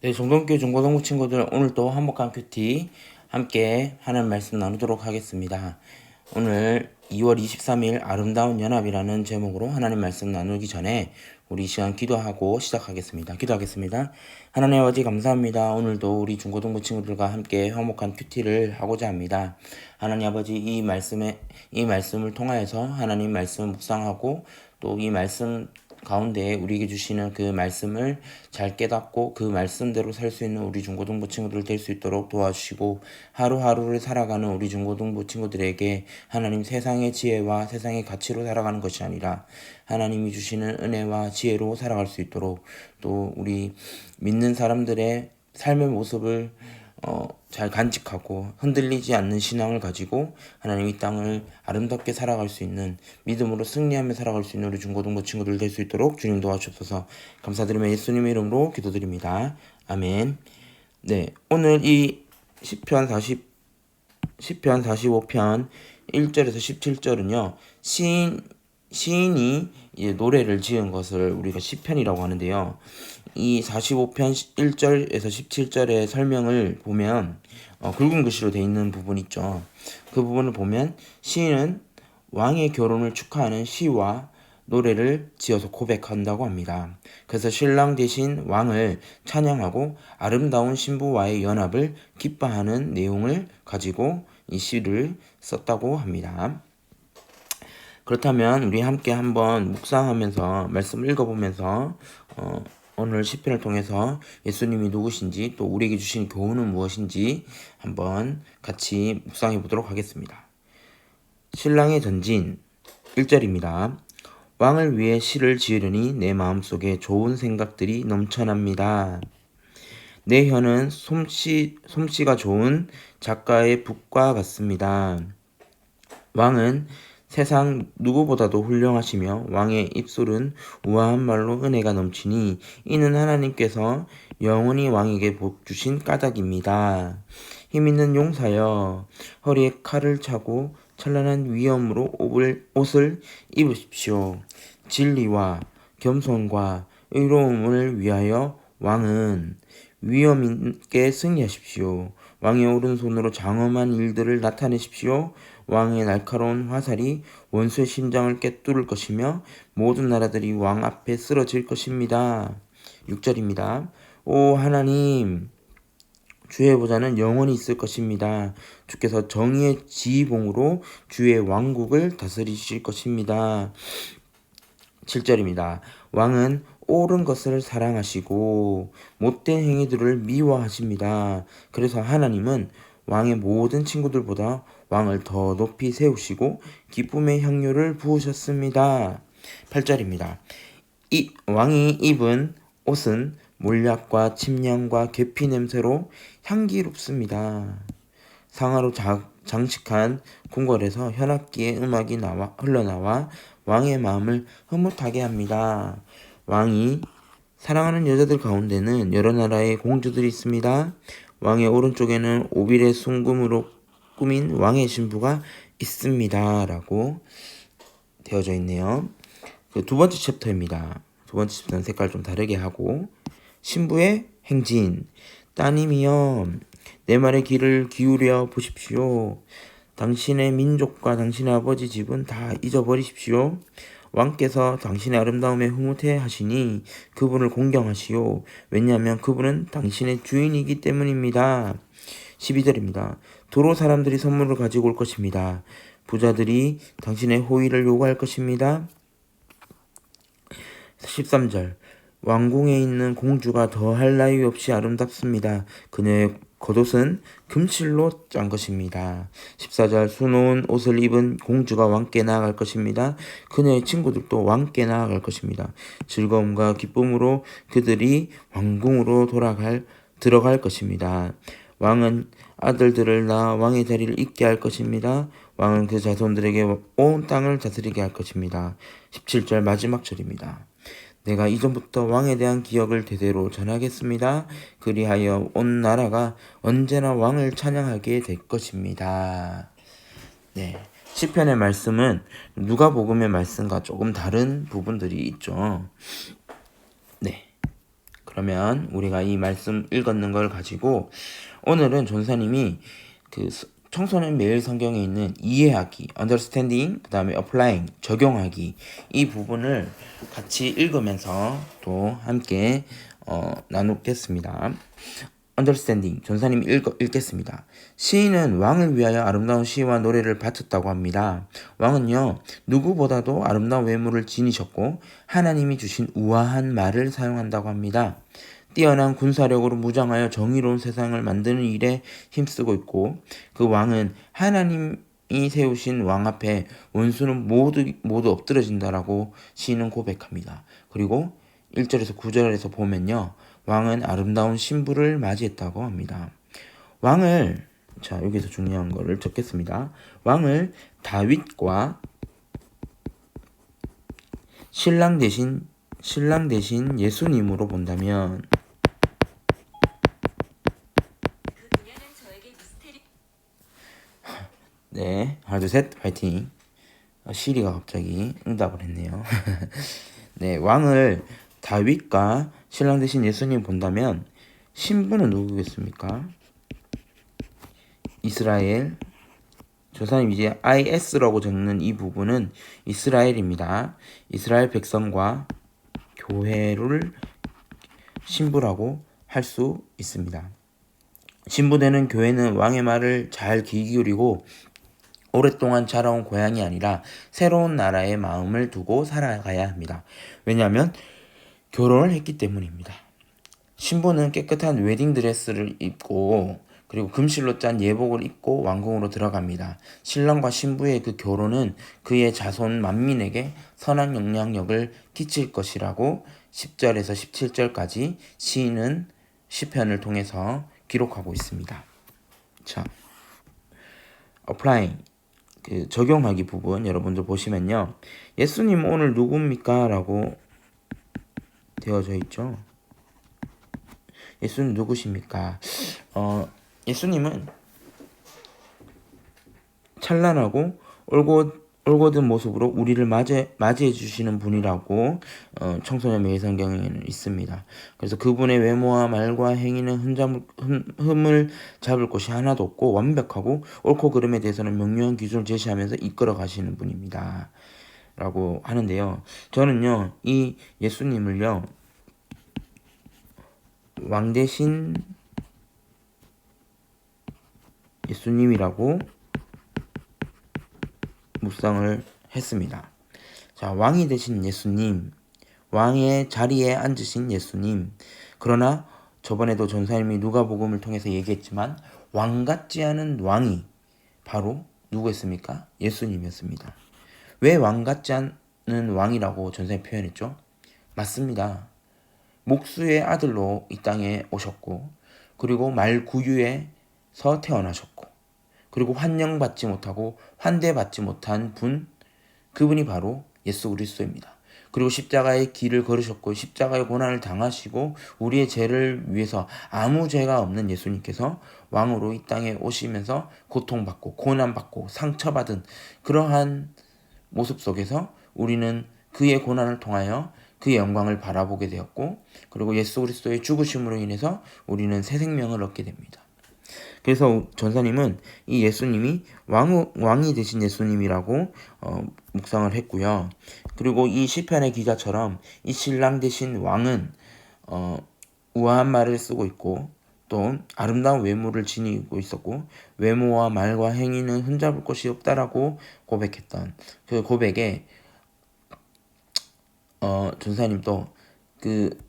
네, 정동교 중고등부 친구들 오늘도 한복한 큐티 함께 하는 말씀 나누도록 하겠습니다. 오늘 2월 23일 아름다운 연합이라는 제목으로 하나님 말씀 나누기 전에 우리 시간 기도하고 시작하겠습니다. 기도하겠습니다. 하나님 아버지 감사합니다. 오늘도 우리 중고등부 친구들과 함께 화목한 큐티를 하고자 합니다. 하나님 아버지 이 말씀을 통하여서 하나님 말씀을 묵상하고 또 이 말씀 가운데 우리에게 주시는 그 말씀을 잘 깨닫고 그 말씀대로 살 수 있는 우리 중고등부 친구들 될 수 있도록 도와주시고 하루하루를 살아가는 우리 중고등부 친구들에게 하나님 세상의 지혜와 세상의 가치로 살아가는 것이 아니라 하나님이 주시는 은혜와 지혜로 살아갈 수 있도록 또 우리 믿는 사람들의 삶의 모습을 잘 간직하고 흔들리지 않는 신앙을 가지고 하나님 이 땅을 아름답게 살아갈 수 있는 믿음으로 승리하며 살아갈 수 있는 우리 중고등부 친구들 될 수 있도록 주님 도와주옵소서. 감사드리며 예수님의 이름으로 기도드립니다. 아멘. 네, 오늘 이 시편 45편 1절에서 17절은요. 시인이 이제 노래를 지은 것을 우리가 시편이라고 하는데요. 이 45편 1절에서 17절의 설명을 보면 굵은 글씨로 되어 있는 부분 있죠. 그 부분을 보면 시인은 왕의 결혼을 축하하는 시와 노래를 지어서 고백한다고 합니다. 그래서 신랑 대신 왕을 찬양하고 아름다운 신부와의 연합을 기뻐하는 내용을 가지고 이 시를 썼다고 합니다. 그렇다면 우리 함께 한번 묵상하면서 말씀을 읽어보면서 오늘 시편을 통해서 예수님이 누구신지 또 우리에게 주신 교훈은 무엇인지 한번 같이 묵상해 보도록 하겠습니다. 신랑의 전진 1절입니다. 왕을 위해 시를 지으려니 내 마음속에 좋은 생각들이 넘쳐납니다. 내 혀는 솜씨가 좋은 작가의 붓과 같습니다. 왕은 세상 누구보다도 훌륭하시며 왕의 입술은 우아한 말로 은혜가 넘치니 이는 하나님께서 영원히 왕에게 복 주신 까닭입니다. 힘있는 용사여 허리에 칼을 차고 찬란한 위엄으로 옷을 입으십시오. 진리와 겸손과 의로움을 위하여 왕은 위엄 있게 승리하십시오. 왕의 오른손으로 장엄한 일들을 나타내십시오. 왕의 날카로운 화살이 원수의 심장을 꿰뚫을 것이며 모든 나라들이 왕 앞에 쓰러질 것입니다. 6절입니다. 오 하나님, 주의 보좌는 영원히 있을 것입니다. 주께서 정의의 지휘봉으로 주의 왕국을 다스리실 것입니다. 7절입니다. 왕은 옳은 것을 사랑하시고 못된 행위들을 미워하십니다. 그래서 하나님은 왕의 모든 친구들보다 왕을 더 높이 세우시고 기쁨의 향유를 부으셨습니다. 8절입니다. 왕이 입은 옷은 몰약과 침향과 계피 냄새로 향기롭습니다. 상아로 장식한 궁궐에서 현악기의 음악이 흘러나와 왕의 마음을 흐뭇하게 합니다. 왕이 사랑하는 여자들 가운데는 여러 나라의 공주들이 있습니다. 왕의 오른쪽에는 오빌의 순금으로 꾸민 왕의 신부가 있습니다. 라고 되어져 있네요. 두 번째 챕터입니다. 두 번째 챕터는 색깔 좀 다르게 하고 신부의 행진. 따님이여 내 말에 귀를 기울여 보십시오. 당신의 민족과 당신의 아버지 집은 다 잊어버리십시오. 왕께서 당신의 아름다움에 흐뭇해 하시니 그분을 공경하시오. 왜냐하면 그분은 당신의 주인이기 때문입니다. 12절입니다. 도로 사람들이 선물을 가지고 올 것입니다. 부자들이 당신의 호의를 요구할 것입니다. 13절. 왕궁에 있는 공주가 더할 나위 없이 아름답습니다. 그녀의 겉옷은 금실로 짠 것입니다. 14절. 수놓은 옷을 입은 공주가 왕께 나아갈 것입니다. 그녀의 친구들도 왕께 나아갈 것입니다. 즐거움과 기쁨으로 그들이 왕궁으로 들어갈 것입니다. 왕은 아들들을 낳아 왕의 자리를 잇게 할 것입니다. 왕은 그 자손들에게 온 땅을 다스리게 할 것입니다. 17절 마지막 절입니다. 내가 이전부터 왕에 대한 기억을 대대로 전하겠습니다. 그리하여 온 나라가 언제나 왕을 찬양하게 될 것입니다. 네, 시편의 말씀은 누가복음의 말씀과 조금 다른 부분들이 있죠. 네, 그러면 우리가 이 말씀 읽었는 걸 가지고 오늘은 전사님이 그 청소년 매일 성경에 있는 이해하기, understanding, 그 다음에 applying, 적용하기 이 부분을 같이 읽으면서 또 함께 나누겠습니다. understanding, 전사님이 읽겠습니다. 시인은 왕을 위하여 아름다운 시와 노래를 바쳤다고 합니다. 왕은요, 누구보다도 아름다운 외모를 지니셨고 하나님이 주신 우아한 말을 사용한다고 합니다. 뛰어난 군사력으로 무장하여 정의로운 세상을 만드는 일에 힘쓰고 있고 그 왕은 하나님이 세우신 왕 앞에 원수는 모두 엎드러진다라고 시인은 고백합니다. 그리고 1절에서 9절에서 보면요. 왕은 아름다운 신부를 맞이했다고 합니다. 왕을 자 여기서 중요한 거를 적겠습니다. 왕을 다윗과 신랑 대신 예수님으로 본다면 네, 하나 둘 셋 파이팅. 시리가 갑자기 응답을 했네요. 네, 왕을 다윗과 신랑 대신 예수님 본다면 신부는 누구겠습니까? 이스라엘. 조사님 이제 IS라고 적는 이 부분은 이스라엘입니다. 이스라엘 백성과 교회를 신부라고 할 수 있습니다. 신부되는 교회는 왕의 말을 잘 귀 기울이고 오랫동안 자라온 고향이 아니라 새로운 나라의 마음을 두고 살아가야 합니다. 왜냐하면 결혼을 했기 때문입니다. 신부는 깨끗한 웨딩드레스를 입고 그리고 금실로 짠 예복을 입고 왕궁으로 들어갑니다. 신랑과 신부의 그 결혼은 그의 자손 만민에게 선한 영향력을 끼칠 것이라고 10절에서 17절까지 시인은 시편을 통해서 기록하고 있습니다. 자, applying 그 적용하기 부분 여러분들 보시면요. 예수님 오늘 누굽니까? 라고 되어져 있죠. 예수님 누구십니까? 예수님은 찬란하고 올곧은 모습으로 우리를 맞이해 주시는 분이라고 청소년 매일 성경에는 있습니다. 그래서 그분의 외모와 말과 행위는 흠을 잡을 곳이 하나도 없고 완벽하고 옳고 그름에 대해서는 명료한 기준을 제시하면서 이끌어 가시는 분입니다. 라고 하는데요. 저는요, 이 예수님을요, 왕 대신 예수님이라고 묵상을 했습니다. 자, 왕이 되신 예수님, 왕의 자리에 앉으신 예수님. 그러나 저번에도 전사님이 누가복음을 통해서 얘기했지만 왕 같지 않은 왕이 바로 누구였습니까? 예수님이었습니다. 왜 왕 같지 않은 왕이라고 전사님이 표현했죠? 맞습니다. 목수의 아들로 이 땅에 오셨고 그리고 말구유에서 태어나셨고 그리고 환영받지 못하고 환대받지 못한 그분이 바로 예수 그리스도입니다. 그리고 십자가의 길을 걸으셨고 십자가의 고난을 당하시고 우리의 죄를 위해서 아무 죄가 없는 예수님께서 왕으로 이 땅에 오시면서 고통받고 고난받고 상처받은 그러한 모습 속에서 우리는 그의 고난을 통하여 그의 영광을 바라보게 되었고 그리고 예수 그리스도의 죽으심으로 인해서 우리는 새 생명을 얻게 됩니다. 그래서 전사님은 이 예수님이 왕이 되신 예수님이라고 묵상을 했고요. 그리고 이 시편의 기자처럼 이 신랑 되신 왕은 우아한 말을 쓰고 있고 또 아름다운 외모를 지니고 있었고 외모와 말과 행위는 흠잡을 곳이 없다라고 고백했던 그 고백에 전사님도 그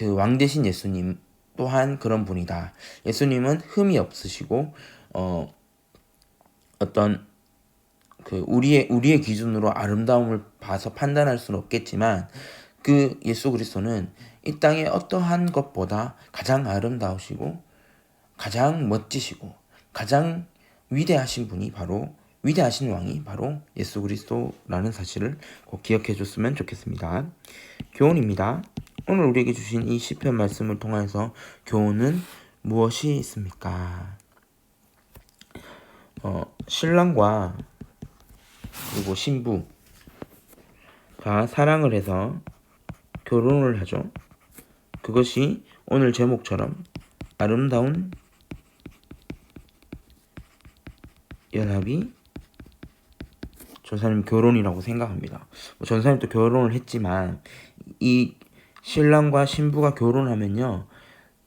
왕 되신 예수님 또한 그런 분이다. 예수님은 흠이 없으시고 어떤 그 우리의 기준으로 아름다움을 봐서 판단할 수는 없겠지만 그 예수 그리스도는 이 땅의 어떠한 것보다 가장 아름다우시고 가장 멋지시고 가장 위대하신 왕이 바로 예수 그리스도라는 사실을 꼭 기억해 줬으면 좋겠습니다. 교훈입니다. 오늘 우리에게 주신 이 시편 말씀을 통해서 교훈은 무엇이 있습니까? 신랑과 그리고 신부가 사랑을 해서 결혼을 하죠. 그것이 오늘 제목처럼 아름다운 연합이 전사님 결혼이라고 생각합니다. 전사님도 결혼을 했지만 이 신랑과 신부가 결혼하면요,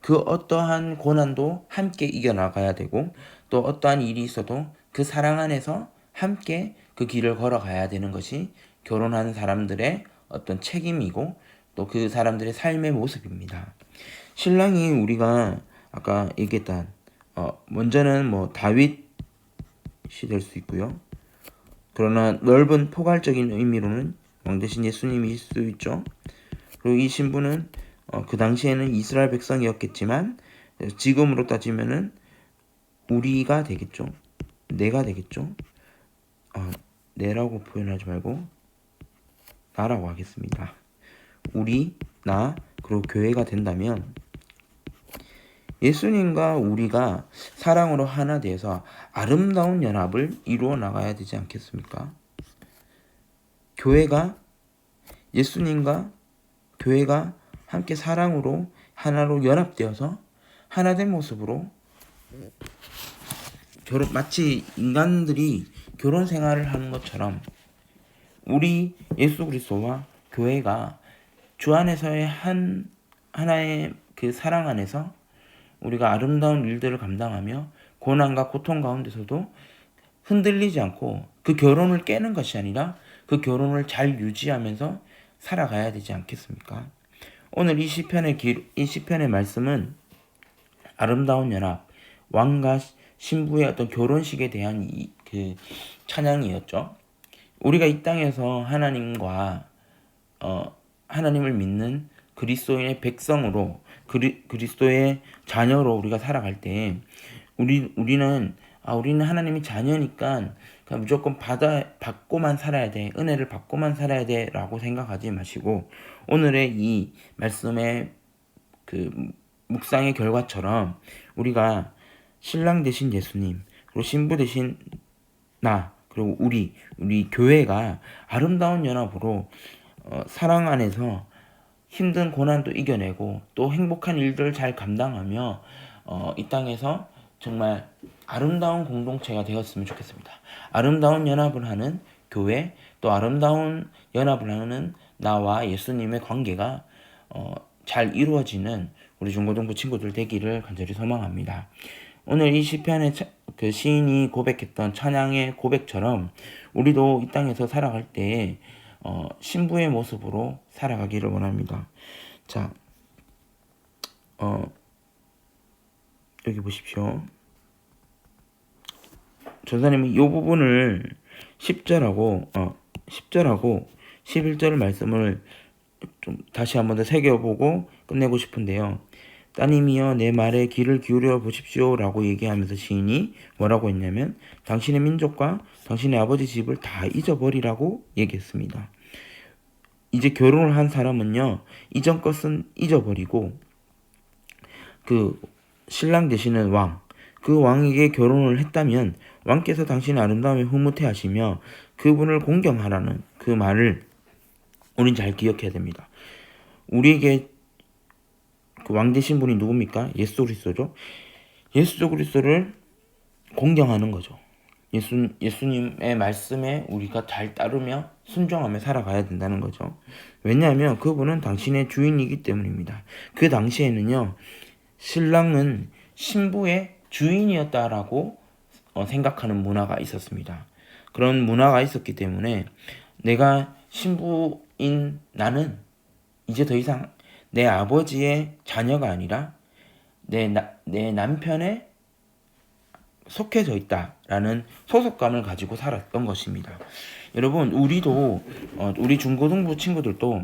그 어떠한 고난도 함께 이겨나가야 되고, 또 어떠한 일이 있어도 그 사랑 안에서 함께 그 길을 걸어가야 되는 것이 결혼하는 사람들의 어떤 책임이고, 또 그 사람들의 삶의 모습입니다. 신랑이 우리가 아까 얘기했던 먼저는 뭐 다윗이 될 수 있고요. 그러나 넓은 포괄적인 의미로는 왕 대신 예수님일 수 있죠. 그리고 이 신부는 그 당시에는 이스라엘 백성이었겠지만 지금으로 따지면은 우리가 되겠죠. 내가 되겠죠. 내라고 표현하지 말고 나라고 하겠습니다. 우리, 나, 그리고 교회가 된다면 예수님과 우리가 사랑으로 하나 되어서 아름다운 연합을 이루어 나가야 되지 않겠습니까? 예수님과 교회가 함께 사랑으로 하나로 연합되어서 하나된 모습으로 마치 인간들이 결혼 생활을 하는 것처럼 우리 예수 그리스도와 교회가 주 안에서의 하나의 그 사랑 안에서 우리가 아름다운 일들을 감당하며 고난과 고통 가운데서도 흔들리지 않고 그 결혼을 깨는 것이 아니라 그 결혼을 잘 유지하면서 살아가야 되지 않겠습니까? 오늘 이 시편의 말씀은 아름다운 연합, 왕과 신부의 어떤 결혼식에 대한 그 찬양이었죠. 우리가 이 땅에서 하나님과 하나님을 믿는 그리스도인의 백성으로 그리스도의 자녀로 우리가 살아갈 때 우리는 하나님의 자녀니까 그냥 무조건 받고만 살아야 돼, 은혜를 받고만 살아야 돼 라고 생각하지 마시고, 오늘의 이 말씀의 그 묵상의 결과처럼 우리가 신랑 되신 예수님, 그리고 신부 되신 나, 그리고 우리 교회가 아름다운 연합으로 사랑 안에서 힘든 고난도 이겨내고 또 행복한 일들을 잘 감당하며 이 땅에서 정말 아름다운 공동체가 되었으면 좋겠습니다. 아름다운 연합을 하는 교회, 또 아름다운 연합을 하는 나와 예수님의 관계가 잘 이루어지는 우리 중고등부 친구들 되기를 간절히 소망합니다. 오늘 이 시편의 그 시인이 고백했던 찬양의 고백처럼 우리도 이 땅에서 살아갈 때 신부의 모습으로 살아가기를 원합니다. 자, 여기 보십시오. 전사님은 이 부분을 10절하고 11절 말씀을 좀 다시 한번 더 새겨보고 끝내고 싶은데요. 따님이여 내 말에 귀를 기울여 보십시오 라고 얘기하면서 시인이 뭐라고 했냐면 당신의 민족과 당신의 아버지 집을 다 잊어버리라고 얘기했습니다. 이제 결혼을 한 사람은요, 이전 것은 잊어버리고 그 신랑 되시는 그 왕에게 결혼을 했다면 왕께서 당신의 아름다움에 흐뭇해 하시며 그분을 공경하라는 그 말을 우린 잘 기억해야 됩니다. 우리에게 그 왕 되신 분이 누굽니까? 예수 그리스도죠. 예수 그리스도를 공경하는 거죠. 예수님의 말씀에 우리가 잘 따르며 순종하며 살아가야 된다는 거죠. 왜냐하면 그분은 당신의 주인이기 때문입니다. 그 당시에는요, 신랑은 신부의 주인이었다라고 생각하는 문화가 있었습니다. 그런 문화가 있었기 때문에 내가 신부인 나는 이제 더 이상 내 아버지의 자녀가 아니라 내 남편의 속해져 있다라는 소속감을 가지고 살았던 것입니다. 여러분, 우리도 우리 중고등부 친구들도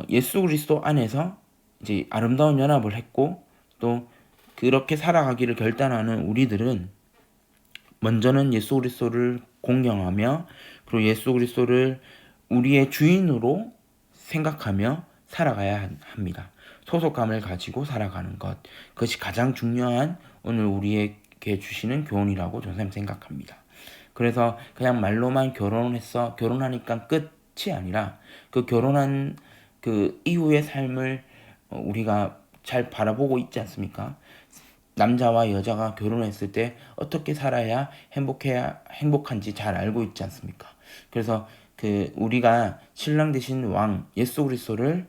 예수 그리스도 안에서 이제 아름다운 연합을 했고 또 그렇게 살아가기를 결단하는 우리들은 먼저는 예수 그리스도를 공경하며 그리고 예수 그리스도를 우리의 주인으로 생각하며 살아가야 합니다. 소속감을 가지고 살아가는 것, 그것이 가장 중요한 오늘 우리에게 주시는 교훈이라고 저는 생각합니다. 그래서 그냥 말로만 결혼하니까 끝이 아니라 그 결혼한 그 이후의 삶을 우리가 잘 바라보고 있지 않습니까? 남자와 여자가 결혼했을 때 어떻게 살아야 행복한지 잘 알고 있지 않습니까? 그래서 우리가 신랑 되신 왕 예수 그리스도를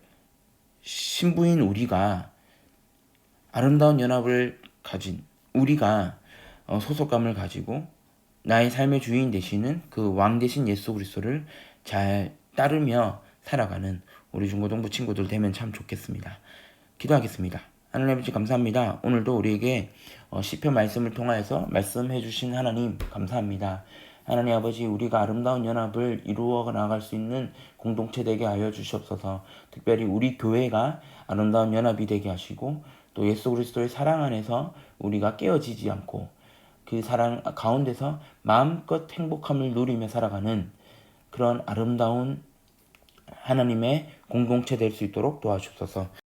신부인 우리가 아름다운 연합을 가진 우리가 소속감을 가지고 나의 삶의 주인 되시는 그 왕 되신 예수 그리스도를 잘 따르며 살아가는 우리 중고등부 친구들 되면 참 좋겠습니다. 기도하겠습니다. 하나님 아버지 감사합니다. 오늘도 우리에게 시편 말씀을 통하여서 말씀해 주신 하나님 감사합니다. 하나님 아버지 우리가 아름다운 연합을 이루어 나갈 수 있는 공동체 되게 하여 주시옵소서. 특별히 우리 교회가 아름다운 연합이 되게 하시고 또 예수 그리스도의 사랑 안에서 우리가 깨어지지 않고 그 사랑 가운데서 마음껏 행복함을 누리며 살아가는 그런 아름다운 하나님의 공동체 될 수 있도록 도와주옵소서.